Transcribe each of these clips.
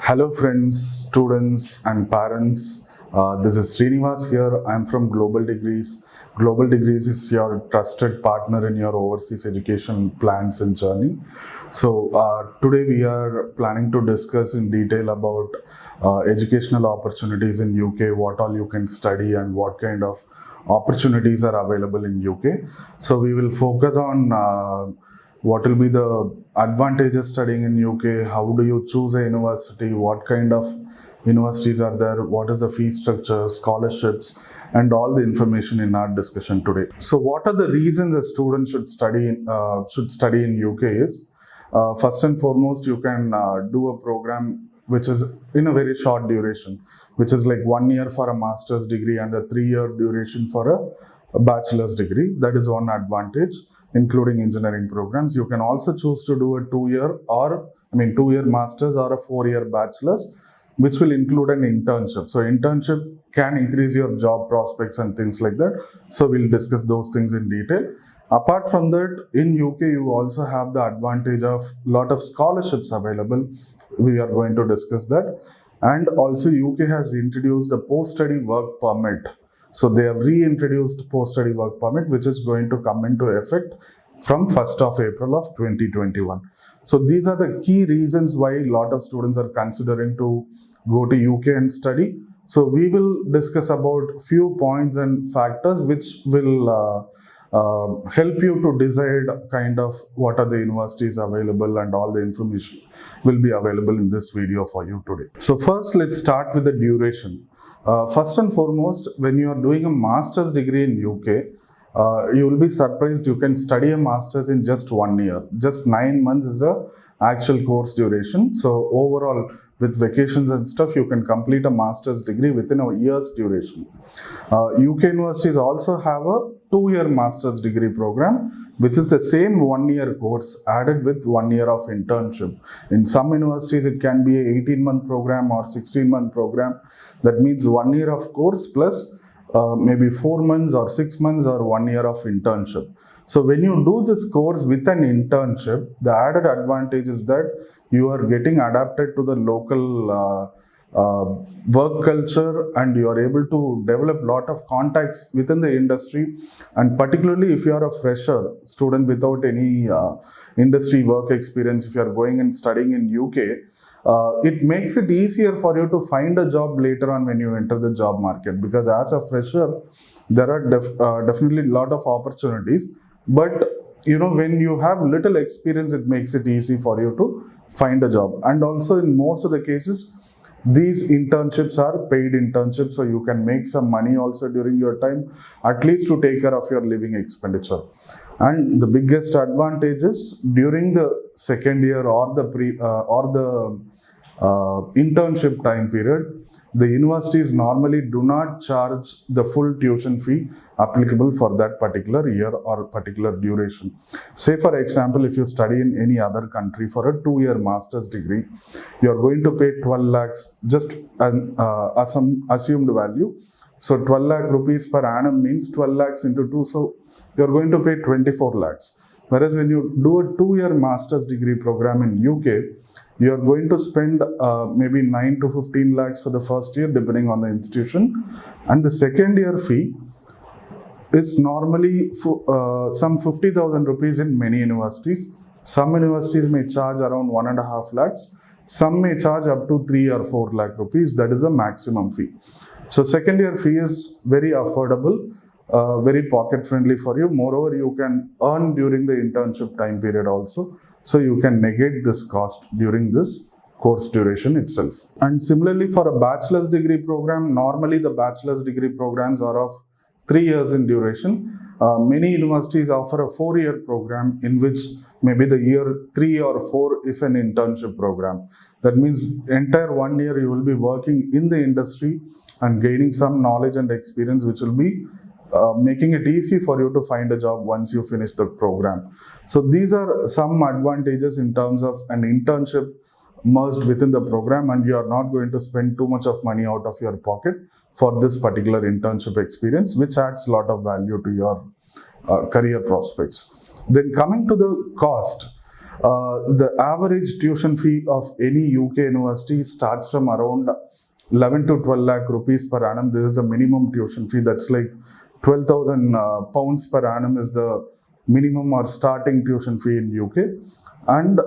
Hello friends, students and parents. This is Srinivas here. I'm from Global Degrees. Global Degrees is your trusted partner in your overseas education plans and journey. So today we are planning to discuss in detail about educational opportunities in UK, what all you can study and what kind of opportunities are available in UK. So we will focus on what will be the advantages studying in UK, how do you choose a university, what kind of universities are there, what is the fee structure, scholarships, and all the information in our discussion today. So what are the reasons a student should study in UK is, first and foremost, you can do a program which is in a very short duration, which is like 1 year for a master's degree and a 3-year duration for a bachelor's degree. That is one advantage, including engineering programs. You can also choose to do a 2-year master's or a 4-year bachelor's, which will include an internship. So internship can increase your job prospects and things like that. So we'll discuss those things in detail. Apart from that, in UK, you also have the advantage of a lot of scholarships available. We are going to discuss that. And also UK has introduced the post-study work permit. So they have reintroduced post-study work permit, which is going to come into effect from 1st of April of 2021. So these are the key reasons why a lot of students are considering to go to UK and study. So we will discuss about few points and factors which will help you to decide kind of what are the universities available, and all the information will be available in this video for you today. So first, let's start with the duration. First and foremost, when you are doing a master's degree in UK, you will be surprised you can study a master's in just 1 year. Just 9 months is the actual course duration. So overall, with vacations and stuff, you can complete a master's degree within a year's duration. UK universities also have a 2-year master's degree program, which is the same 1-year course added with 1 year of internship. In some universities, it can be an 18-month program or 16-month program. That means 1 year of course plus maybe 4 months or 6 months or 1 year of internship. So when you do this course with an internship, the added advantage is that you are getting adapted to the local work culture, and you are able to develop a lot of contacts within the industry. And particularly if you are a fresher student without any industry work experience, if you are going and studying in UK, it makes it easier for you to find a job later on when you enter the job market, because as a fresher there are definitely a lot of opportunities, but when you have little experience, it makes it easy for you to find a job. And also in most of the cases, these internships are paid internships, so you can make some money also during your time, at least to take care of your living expenditure. And the biggest advantage is during the second year or the internship time period, the universities normally do not charge the full tuition fee applicable for that particular year or particular duration. Say for example, if you study in any other country for a 2-year master's degree, you are going to pay 12 lakhs, just some assumed value. So 12 lakh rupees per annum means 12 lakhs into 2, so you are going to pay 24 lakhs. Whereas when you do a 2-year master's degree program in UK, you are going to spend maybe 9 to 15 lakhs for the first year, depending on the institution. And the second year fee is normally some 50,000 rupees in many universities. Some universities may charge around 1.5 lakhs. Some may charge up to 3 or 4 lakh rupees. That is the maximum fee. So second year fee is very affordable, very pocket friendly for you. Moreover, you can earn during the internship time period also. So you can negate this cost during this course duration itself. And similarly, for a bachelor's degree program, normally the bachelor's degree programs are of 3 years in duration. Many universities offer a 4-year program in which maybe the year 3 or 4 is an internship program. That means entire 1 year you will be working in the industry and gaining some knowledge and experience, which will be making it easy for you to find a job once you finish the program. So these are some advantages in terms of an internship merged within the program, and you are not going to spend too much of money out of your pocket for this particular internship experience, which adds a lot of value to your career prospects. Then coming to the cost, The average tuition fee of any UK university starts from around 11 to 12 lakh rupees per annum. This is the minimum tuition fee. That's like 12,000 pounds per annum is the minimum or starting tuition fee in UK. And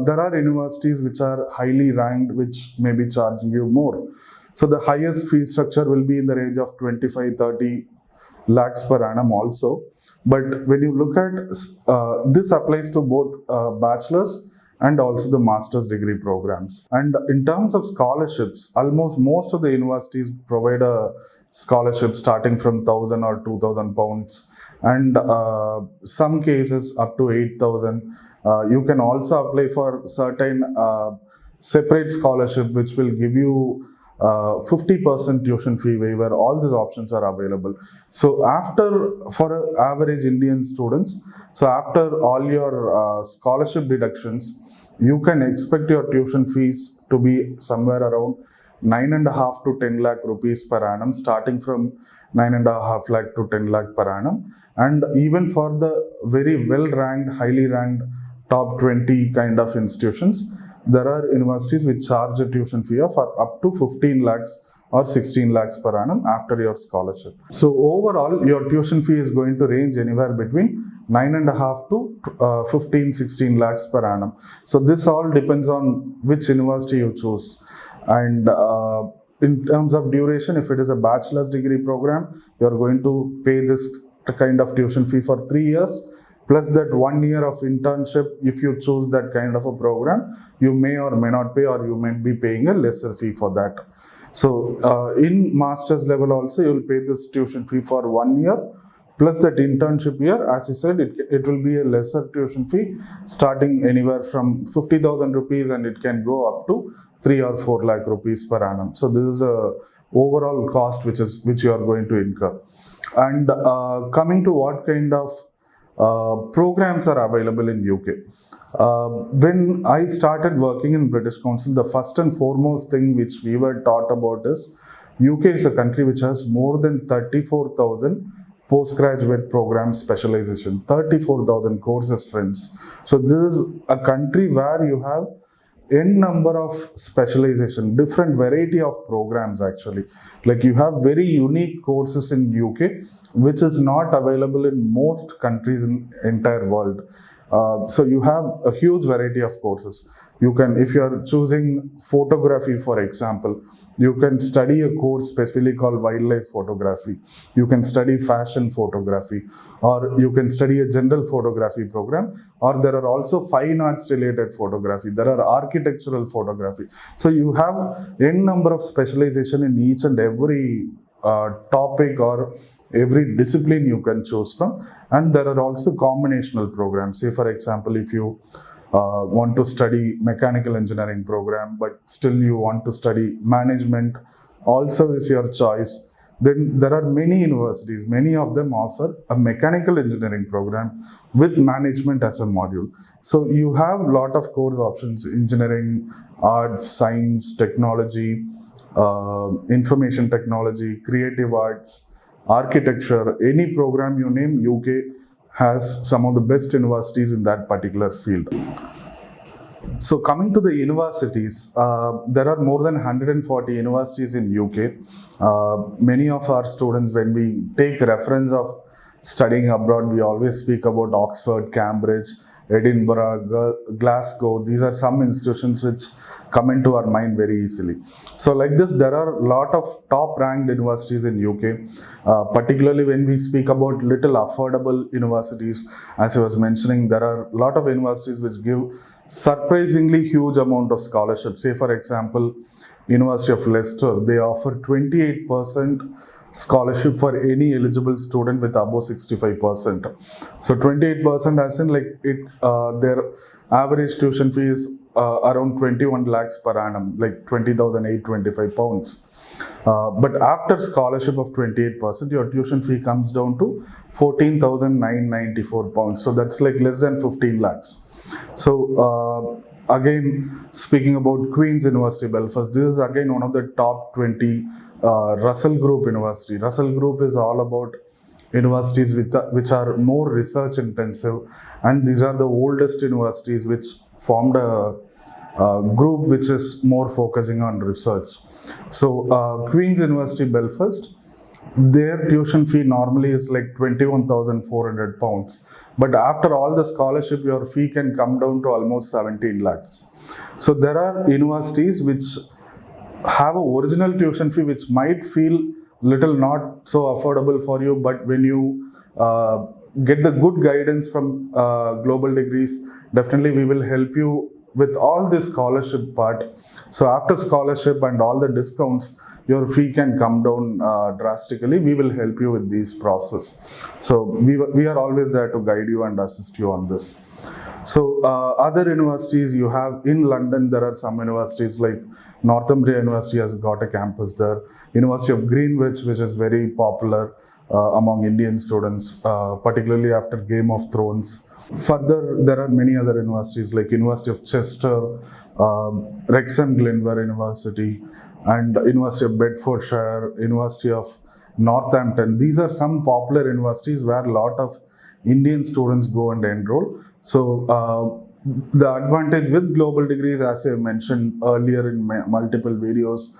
there are universities which are highly ranked, which may be charging you more. So the highest fee structure will be in the range of 25-30 lakhs per annum also. But when you look at this applies to both bachelor's and also the master's degree programs. And in terms of scholarships, almost most of the universities provide a scholarship starting from 1,000 or 2,000 pounds, and some cases up to 8,000. You can also apply for certain separate scholarship which will give you 50% tuition fee waiver. All these options are available. So for average Indian students, so after all your scholarship deductions, you can expect your tuition fees to be somewhere around 9.5 to 10 lakh rupees per annum, starting from 9.5 lakh to 10 lakh per annum. And even for the very well ranked, highly ranked top 20 kind of institutions, there are universities which charge a tuition fee of up to 15 lakhs or 16 lakhs per annum after your scholarship. So overall, your tuition fee is going to range anywhere between 9.5 to 15-16 lakhs per annum. So this all depends on which university you choose. And in terms of duration, if it is a bachelor's degree program, you are going to pay this kind of tuition fee for 3 years. Plus that 1 year of internship, if you choose that kind of a program, you may or may not pay, or you may be paying a lesser fee for that. So in master's level also, you will pay this tuition fee for 1 year. Plus that internship year, as I said, it will be a lesser tuition fee, starting anywhere from 50,000 rupees, and it can go up to 3 or 4 lakh rupees per annum. So this is a overall cost which you are going to incur. And coming to what kind of programs are available in UK. When I started working in British Council, the first and foremost thing which we were taught about is UK is a country which has more than 34,000 postgraduate program specialization, 34,000 courses, friends. So this is a country where you have n number of specialization, different variety of programs actually. Like you have very unique courses in UK, which is not available in most countries in entire world. So you have a huge variety of courses. You can, if you are choosing photography, for example, you can study a course specifically called wildlife photography. You can study fashion photography, or you can study a general photography program, or there are also fine arts related photography. There are architectural photography. So you have n number of specialization in each and every topic or every discipline you can choose from. And there are also combinational programs. Say for example, if you want to study mechanical engineering program, but still you want to study management, also is your choice. Then there are many universities, many of them offer a mechanical engineering program with management as a module. So you have a lot of course options: engineering, arts, science, technology, information technology, creative arts, architecture, any program you name, UK has some of the best universities in that particular field. So coming to the universities, there are more than 140 universities in UK. Many of our students, when we take reference of studying abroad, we always speak about Oxford, Cambridge, Edinburgh, Glasgow. These are some institutions which come into our mind very easily. So like this, there are a lot of top ranked universities in UK, particularly when we speak about little affordable universities. As I was mentioning, there are a lot of universities which give surprisingly huge amount of scholarships. Say for example, University of Leicester, they offer 28% scholarship for any eligible student with above 65%. So 28% as in like it, their average tuition fee is around 21 lakhs per annum, like 20,825 pounds. But after scholarship of 28%, your tuition fee comes down to 14,994 pounds. So that's like less than 15 lakhs. So again, speaking about Queen's University Belfast, this is again one of the top 20 Russell Group University. Russell Group is all about universities which are more research intensive, and these are the oldest universities which formed a group which is more focusing on research. So Queen's University Belfast, their tuition fee normally is like £21,400, but after all the scholarship your fee can come down to almost 17 lakhs. So there are universities which have a original tuition fee which might feel little not so affordable for you, but when you get the good guidance from Global Degrees, definitely we will help you with all this scholarship part. So after scholarship and all the discounts, your fee can come down drastically. We will help you with this process. So we are always there to guide you and assist you on this. So other universities you have in London, there are some universities like Northumbria University has got a campus there. University of Greenwich, which is very popular among Indian students, particularly after Game of Thrones. Further, there are many other universities like University of Chester, Wrexham Glenville University, and University of Bedfordshire, University of Northampton. These are some popular universities where a lot of Indian students go and enroll. So the advantage with Global Degrees, as I mentioned earlier in multiple videos,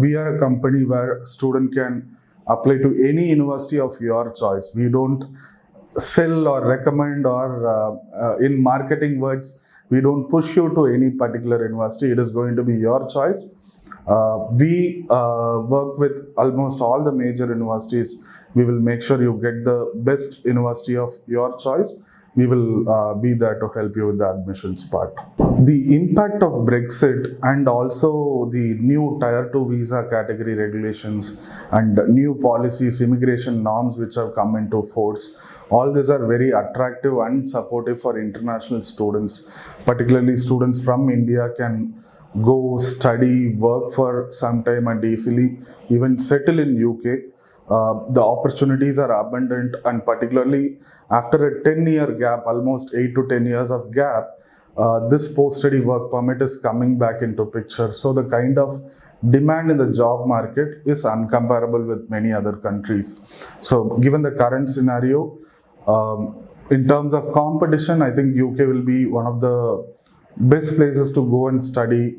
we are a company where student can apply to any university of your choice. We don't sell or recommend, or in marketing words, we don't push you to any particular university. It is going to be your choice. We work with almost all the major universities. We will make sure you get the best university of your choice. We will be there to help you with the admissions part. The impact of Brexit and also the new Tier 2 visa category regulations and new policies, immigration norms which have come into force, all these are very attractive and supportive for international students. Particularly students from India can go study, work for some time and easily even settle in UK. The opportunities are abundant, and particularly after a 10-year gap, almost 8 to 10 years of gap, this post-study work permit is coming back into picture. So the kind of demand in the job market is uncomparable with many other countries. So given the current scenario, in terms of competition, I think UK will be one of the best places to go and study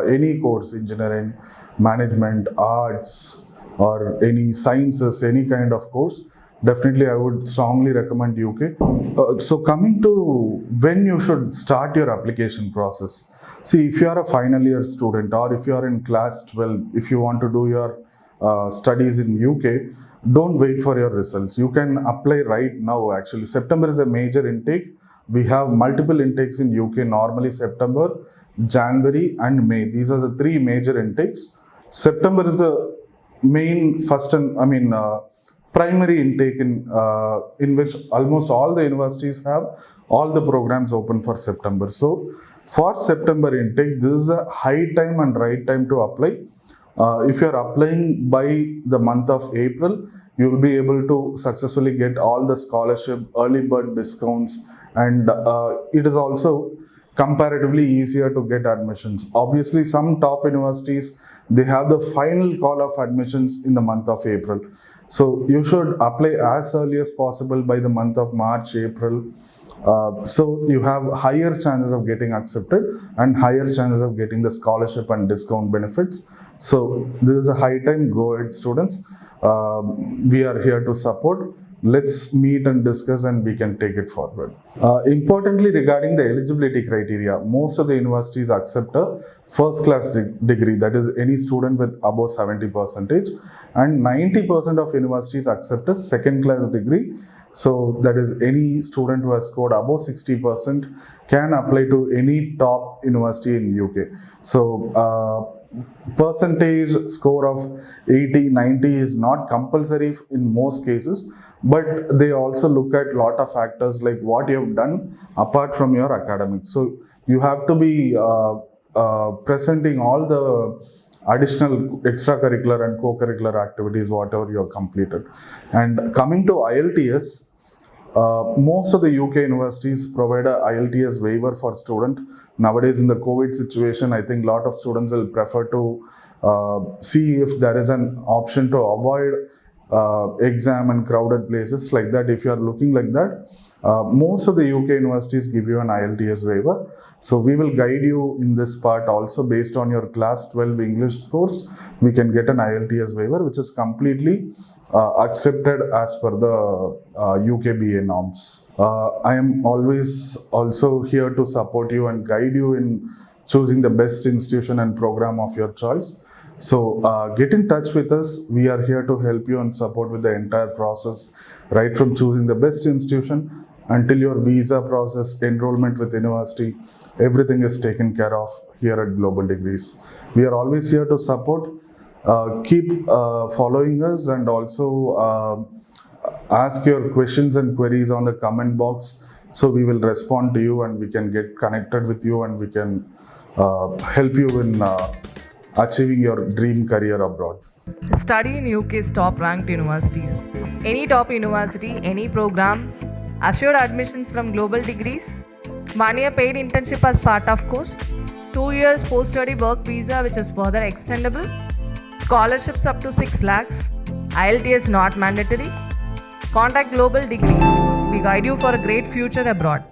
any course, engineering, management, arts, or any sciences, any kind of course. Definitely I would strongly recommend UK. So coming to when you should start your application process. See, if you are a final year student or if you are in class 12, if you want to do your studies in UK, don't wait for your results. You can apply right now actually. September is a major intake. We have multiple intakes in UK, normally September, January and May. These are the three major intakes. September is the main first and primary intake in which almost all the universities have all the programs open for September. So for September intake, this is a high time and right time to apply. If you are applying by the month of April, you will be able to successfully get all the scholarship, early bird discounts, and it is also comparatively easier to get admissions. Obviously, some top universities, they have the final call of admissions in the month of April. So you should apply as early as possible by the month of March, April. So you have higher chances of getting accepted and higher chances of getting the scholarship and discount benefits. So this is a high time. Go ahead, students. We are here to support. Let's meet and discuss and we can take it forward. Importantly, regarding the eligibility criteria, most of the universities accept a first class degree, that is any student with above 70%, and 90% of universities accept a second class degree. So that is any student who has scored above 60% can apply to any top university in UK. So percentage score of 80, 90 is not compulsory in most cases, but they also look at a lot of factors like what you have done apart from your academics. So you have to be presenting all the additional extracurricular and co-curricular activities, whatever you have completed. And coming to IELTS, most of the UK universities provide a IELTS waiver for student. Nowadays in the COVID situation, I think a lot of students will prefer to see if there is an option to avoid exam and crowded places like that. If you are looking like that, most of the UK universities give you an IELTS waiver. So we will guide you in this part also. Based on your class 12 English scores, we can get an IELTS waiver, which is completely accepted as per the UK BA norms. I am always also here to support you and guide you in choosing the best institution and program of your choice. So get in touch with us. We are here to help you and support with the entire process, right from choosing the best institution until your visa process, enrollment with university, everything is taken care of here at Global Degrees. We are always here to support. Keep following us, and also ask your questions and queries on the comment box. So we will respond to you, and we can get connected with you, and we can help you in achieving your dream career abroad. Study in UK's top ranked universities. Any top university, any program, assured admissions from Global Degrees, 1 year paid internship as part of course, 2 years post study work visa which is further extendable, scholarships up to 6 lakhs, IELTS not mandatory. Contact Global Degrees. We guide you for a great future abroad.